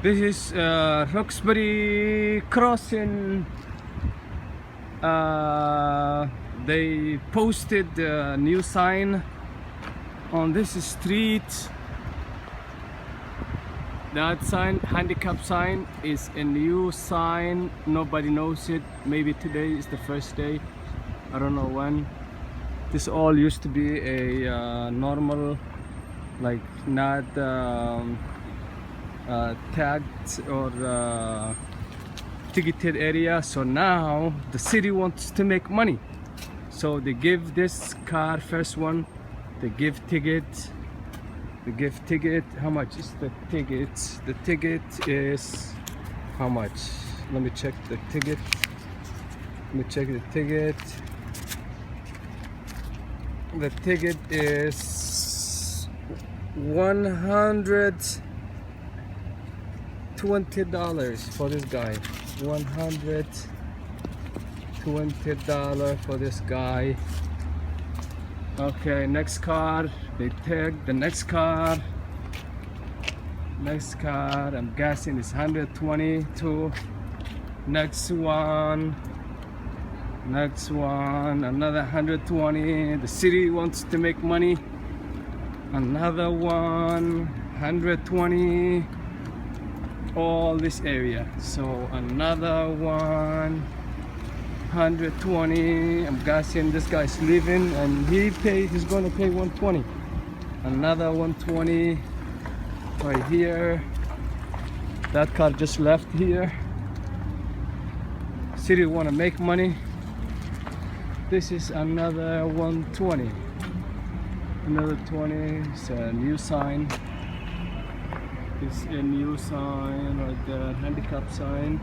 This is Roxbury Crossing. They posted a new sign on this street. That sign, handicap sign, is a new sign. Nobody knows it. Maybe today is the first day. I don't know when. This all used to be a normal, like not tagged or ticketed area. So now the city wants to make money. So they give this car, first one, they give ticket. They give ticket. How much is the ticket? The ticket is how much? Let me check the ticket. Let me check the ticket. The ticket is $120 for this guy. $120 for this guy. Okay, next car. They tag the next car. Next car, I'm guessing it's 122. Next one. Next one, another 120. The city wants to make money. Another one, 120. All this area. So another one, 120. I'm guessing this guy's leaving and he's gonna pay 120. Another 120 right here. That car just left here. City wanna make money. This is another 120. Another 20. It's a new sign. It's a new sign right there, handicap sign.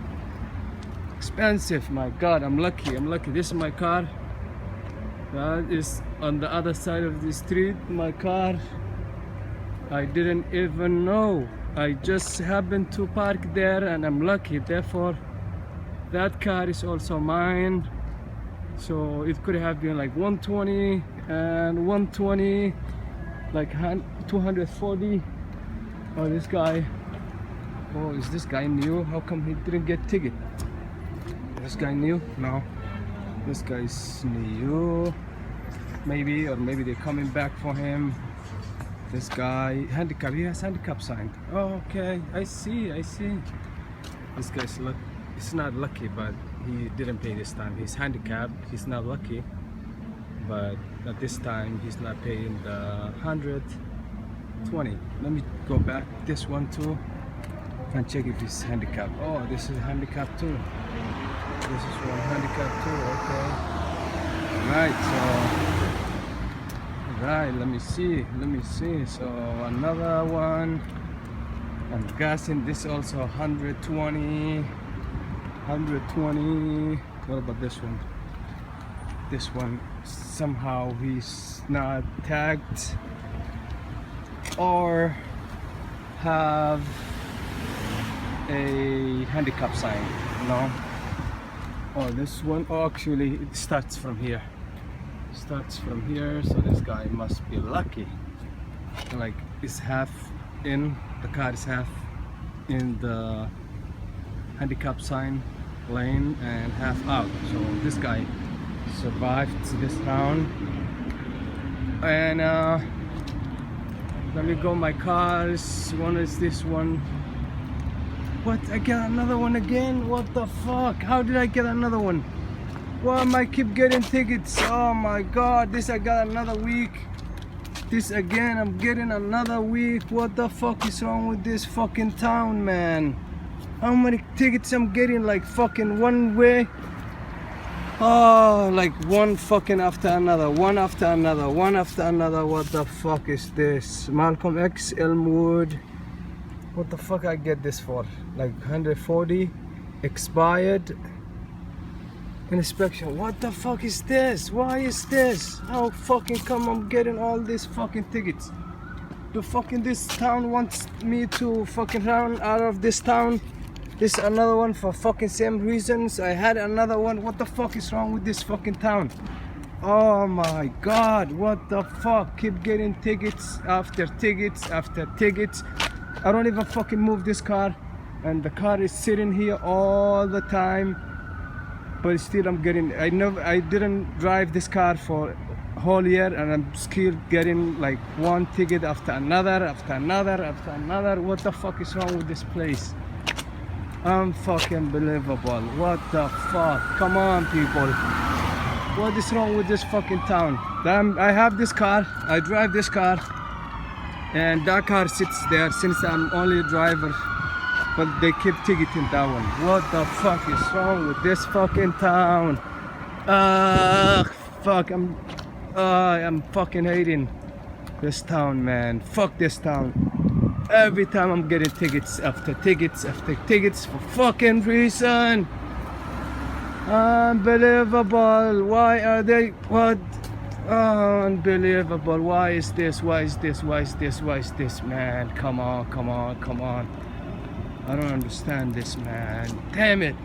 Expensive, my God, I'm lucky. This is my car. That is on the other side of the street, my car. I didn't even know. I just happened to park there and I'm lucky. Therefore, that car is also mine. So it could have been like 120 and 120, like 240. Oh, this guy. Oh, is this guy new? How come he didn't get ticket? This guy new? No. This guy's new. Maybe, or maybe they're coming back for him. This guy, handicap. He has handicap sign. Oh, okay. I see. This guy's lucky. He's not lucky, but he didn't pay this time. He's handicapped. He's not lucky. But at this time, he's not paying the 120. Let me go back this one too and check if he's handicapped. Oh, this is handicapped too. This is one handicap too. Okay. Right. Let me see. So another one. I'm guessing this also 120. 120. What about this one? This one somehow he's not tagged or have a handicap sign. No. Oh, this one. Oh, actually, it starts from here. So this guy must be lucky. Like it's half in. The car is half in the handicap sign lane and half out. So this guy survived this round. And let me go my cars. One is this one. What? I got another one again? What the fuck? How did I get another one? Why am I keep getting tickets? Oh my God, this I got another week. This again, I'm getting another week. What the fuck is wrong with this fucking town, man? How many tickets I'm getting? Like fucking one way? Oh, like one fucking after another. One after another. What the fuck is this? Malcolm X, Elmwood. What the fuck I get this for? Like 140 expired inspection. What the fuck is this? Why is this? How fucking come I'm getting all these fucking tickets? The fucking this town wants me to fucking run out of this town. This is another one for fucking same reasons. I had another one. What the fuck is wrong with this fucking town? Oh my God, what the fuck? Keep getting tickets after tickets after tickets. I don't even fucking move this car. and the car is sitting here all the time, but still I'm getting, I didn't drive this car for whole year, and I'm still getting like one ticket after another, after another, after another. What the fuck is wrong with this place? Unfucking believable. What the fuck? Come on, people. What is wrong with this fucking town? I have this car, I drive this car, and that car sits there since I'm only a driver, but they keep ticketing that one. What the fuck is wrong with this fucking town? Fuck, I'm fucking hating this town, man. Fuck this town. Every time I'm getting tickets after tickets after tickets for fucking reason. Unbelievable. Why are they, what? Unbelievable. Why is this? Why is this? Why is this? Why is this, man? Come on, come on, come on. I don't understand this, man. Damn it.